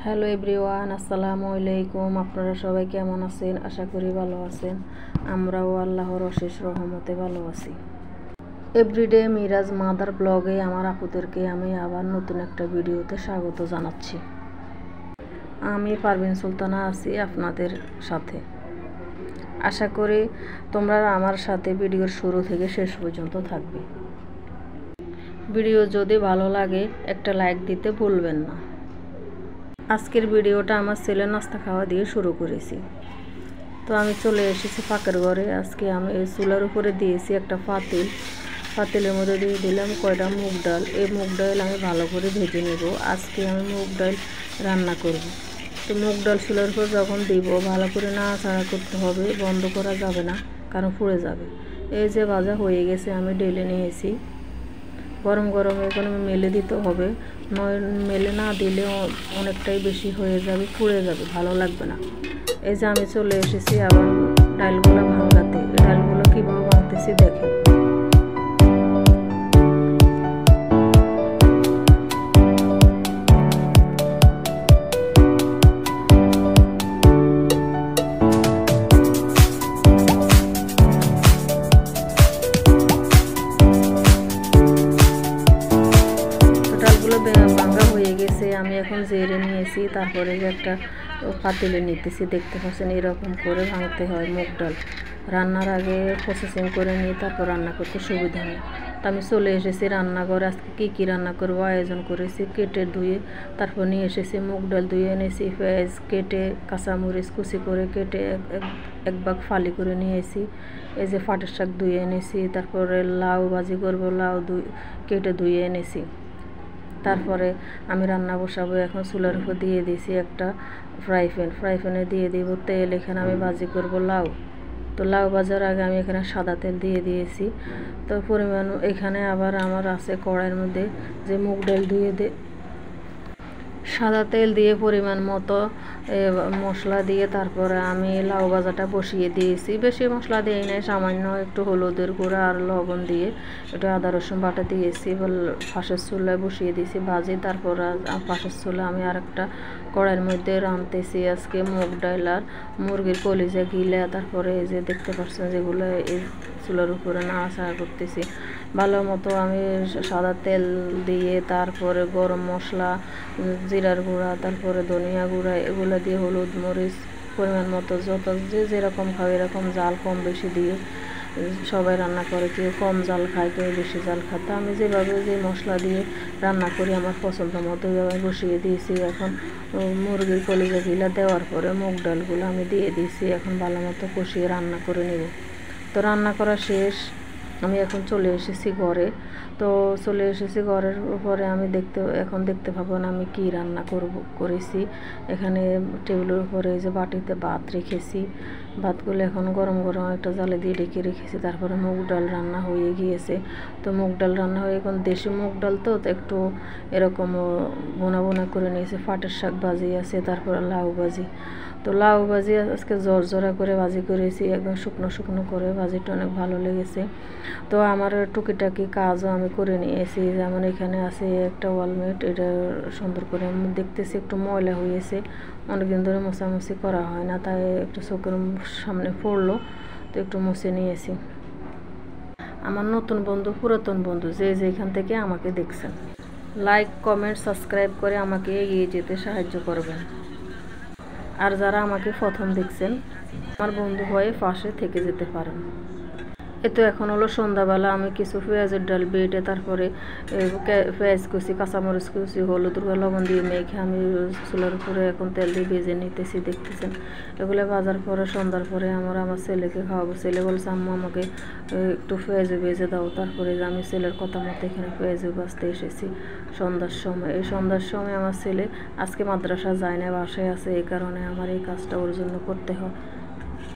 Hello everyone, আসসালামু আলাইকুম। আপনারা সবাই কেমন আছেন? আশা করি ভালো আছেন। আমরাও আল্লাহর অশেষ রহমতে ভালো আছি। এভরিডে মিরাজ মাদার ব্লগে আমার আপুদেরকে আমি আবার নতুন একটা ভিডিওতে স্বাগত জানাচ্ছি। আমি পারভিন সুলতানা আছি আপনাদের সাথে। আশা করি তোমরা আমার সাথে ভিডিওর শুরু থেকে শেষ পর্যন্ত থাকবে। ভিডিও যদি ভালো লাগে একটা লাইক দিতে ভুলবেন না। আজকের ভিডিওটা আমার ছেলের নাস্তা খাওয়া দিয়ে শুরু করেছি। তো আমি চলে এসেছি ফাঁকের ঘরে। আজকে আমি এই চুলার উপরে দিয়েছি একটা পাতিলের মধ্যে দিয়ে দিলাম কয়টা মুগ ডাল। এই মুগ ডাল আমি ভালো করে ভেজে নেব। আজকে আমি মুগ ডাল রান্না করব। তো মুগ ডাল চুলার উপর যখন দিব ভালো করে নাড়াচাড়া করতে হবে, বন্ধ করা যাবে না, কারণ পুড়ে যাবে। এই যে ভাজা হয়ে গেছে, আমি ঢেলে নিয়েছি। গরম গরম এখন মেলে দিতে হবে, নয় মেলে না দিলে অনেকটাই বেশি হয়ে যাবে, পুড়ে যাবে, ভালো লাগবে না। এই যে আমি চলে এসেছি আবার ডালগুলো ভাঙাতে। ডালগুলো কীভাবে ভাঙতেছি দেখেন। ভাঙা হয়ে গেছে, আমি এখন জেরে নিয়েছি। তারপরে যে একটা পাতিলে নিতেছি, দেখতে পাচ্ছেন এরকম করে ভাঙতে হয় মুগ ডাল। রান্নার আগে প্রসেসিং করে নিয়ে তারপর রান্না করতে সুবিধা হয়। তো আমি চলে এসেছি রান্নাঘরে। আজকে কী রান্না করবো আয়োজন করেছি। কেটে ধুয়ে তারপর নিয়ে এসেছি মুগ ডাল, ধুয়ে এনেছি, পেঁয়াজ কেটে, কাঁচামরিচ কুচি করে কেটে এক ভাগ ফালি করে নিয়েছি। এই যে পাটের শাক ধুয়ে এনেছি। তারপরে লাউ ভাজি করবো, লাউ কেটে ধুয়ে এনেছি। তারপরে আমি রান্না বসাবো। এখন চুলার উপর দিয়ে দিয়েছি একটা ফ্রাই প্যানে দিয়ে দিব তেল। এখানে আমি ভাজি করব লাউ। তো লাউ ভাজার আগে আমি এখানে সাদা তেল দিয়ে দিয়েছি। তো পরিমাণ এখানে আবার আমার আছে কড়াইয়ের মধ্যে যে মুগ ডাল ধুয়ে সাদা তেল দিয়ে পরিমাণ মতো মশলা দিয়ে তারপরে আমি লাউ ভাজাটা বসিয়ে দিয়েছি। বেশি মশলা দিই নাই, সামান্য একটু হলুদের গুঁড়া আর লবণ দিয়ে একটু আদা রসুন বাটা দিয়েছি। পাশের চুলায় বসিয়ে দিয়েছি ভাজি। তারপর পাশের চুলা আমি আরেকটা কড়াইয়ের মধ্যে রাঁধতেছি আজকে মুগ ডাল আর মুরগির কলিজা গিলা। তারপরে এই যে দেখতে পাচ্ছেন যেগুলো এই চুলার উপরে নাড়াচাড়া করতেছি ভালো মতো। আমি সাদা তেল দিয়ে তারপরে গরম মশলা, জিরার গুঁড়া, তারপরে ধনিয়া গুঁড়া এগুলো দিয়ে হলুদ মরিচ পরিমাণ মতো যত যে যেরকম খাবে এরকম জাল কম বেশি দিয়ে সবাই রান্না করে। কেউ কম জাল খায়, কেউ বেশি জাল খায়। তো আমি যেভাবে যে মশলা দিয়ে রান্না করি আমার পছন্দ মতো ওইভাবে বসিয়ে দিয়েছি। এখন মুরগির কলিজা গিলা দেওয়ার পরে মুগ ডালগুলো আমি দিয়ে দিয়েছি। এখন ভালো মতো কষিয়ে রান্না করে নেব। তো রান্না করা শেষ, আমি এখন চলে এসেছি ঘরে। তো চলে এসেছি ঘরের পরে আমি এখন দেখতে পাবেন আমি কি রান্না করেছি। এখানে টেবিলের উপরে যে বাটিতে ভাত রেখেছি। ভাতগুলো এখন গরম গরম একটা জালে দিয়ে ঢেকে রেখেছি। তারপরে মুগ ডাল রান্না হয়ে গিয়েছে। তো মুগ ডাল রান্না হয়ে এখন দেশি মুগ ডাল তো একটু এরকম বোনা বোনা করে নিয়েছি। পাটের শাক ভাজি আছে, তারপরে লাউ ভাজি। তো লাউ ভাজি আজকে জোরা করে ভাজি করেছি, একদম শুকনো শুকনো করে। ভাজিটা অনেক ভালো লেগেছে। তো আমার টুকিটাকি কাজও আমি করে নিয়েছি। যেমন এখানে আছে একটা ওয়ালমেট, এটা সুন্দর করে আমি দেখতেছি একটু ময়লা হয়েছে, অনেকদিন ধরে মোছামুছি করা হয় না, তাই একটু চোখের সামনে পড়লো, তো একটু মুছে নিয়েছি। আমার নতুন বন্ধু, পুরাতন বন্ধু যে যেখান থেকে আমাকে দেখছেন, লাইক কমেন্ট সাবস্ক্রাইব করে আমাকে এগিয়ে যেতে সাহায্য করবেন। আর যারা আমাকে প্রথম দেখছেন আমার বন্ধু হয়ে পাশে থেকে যেতে পারেন। এতো এখন হলো সন্ধ্যাবেলা। আমি কিছু পেঁয়াজের ডাল বেটে তারপরে পেঁয়াজ কুচি, কাঁচামরিচ কুচি, হলুদ লবণ দিয়ে মেখে আমি চুলার উপরে এখন তেল দিয়ে ভেজে নিতেছি, দেখতেছেন। এগুলো ভাজার পরে সন্ধ্যার পরে আমার ছেলেকে খাওয়াবো। ছেলে বলছে আম্মু আমাকে একটু পেঁয়াজও ভেজে দাও। তারপরে আমি ছেলের কথা মতো এখানে পেঁয়াজও ভাজতে এসেছি সন্ধ্যার সময়। এই সন্ধ্যার সময় আমার ছেলে আজকে মাদ্রাসা যায় না, বাসায় আছে, এই কারণে আমার এই কাজটা ওর জন্য করতে হয়।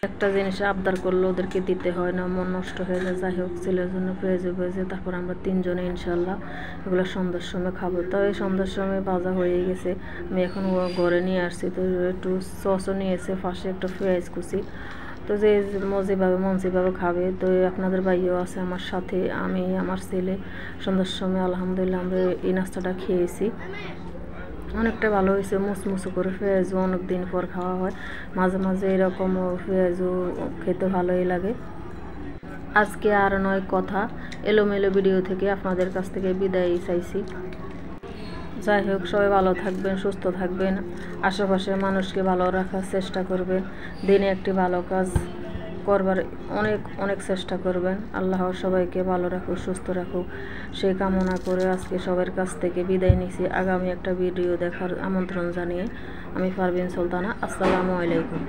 একটা জিনিস আবদার করলে ওদেরকে দিতে হয় না, মন নষ্ট হয়ে যায়। যাই হোক, ছেলের জন্য ভেজে তারপর আমরা তিনজনে ইনশাল্লাহ এগুলো সন্ধ্যার সময় খাবো। তো এই সন্ধ্যার সময় ভাজা হয়ে গেছে, আমি এখন ঘরে নিয়ে আসছি। তো একটু সসও নিয়েছে, পাশে একটা পেঁয়াজ কুচি। তো যে যেভাবে খাবে। তো আপনাদের ভাইও আছে আমার সাথে, আমি আমার ছেলে সন্ধ্যার সময় আলহামদুলিল্লাহ আমরা এই নাস্তাটা খেয়েছি। অনেকটা ভালো হয়েছে, মুসমুসু করে। পেঁয়াজও অনেক দিন পর খাওয়া হয়, মাঝে মাঝে এরকম পেঁয়াজও খেতে ভালোই লাগে। আজকে আর নয় কথা, এলোমেলো ভিডিও থেকে আপনাদের কাছ থেকে বিদায় চাইছি। যাই হোক, সবাই ভালো থাকবেন, সুস্থ থাকবেন, আশেপাশের মানুষকে ভালো রাখার চেষ্টা করবেন, দিনে একটি ভালো কাজ করবার অনেক অনেক চেষ্টা করবেন। আল্লাহ সবাইকে ভালো রাখুক, সুস্থ রাখুক, সেই কামনা করে আজকে সবার কাছ থেকে বিদায় নিচ্ছি। আগামী একটা ভিডিও দেখার আমন্ত্রণ জানিয়ে আমি পারভিন সুলতানা। আসসালামু আলাইকুম।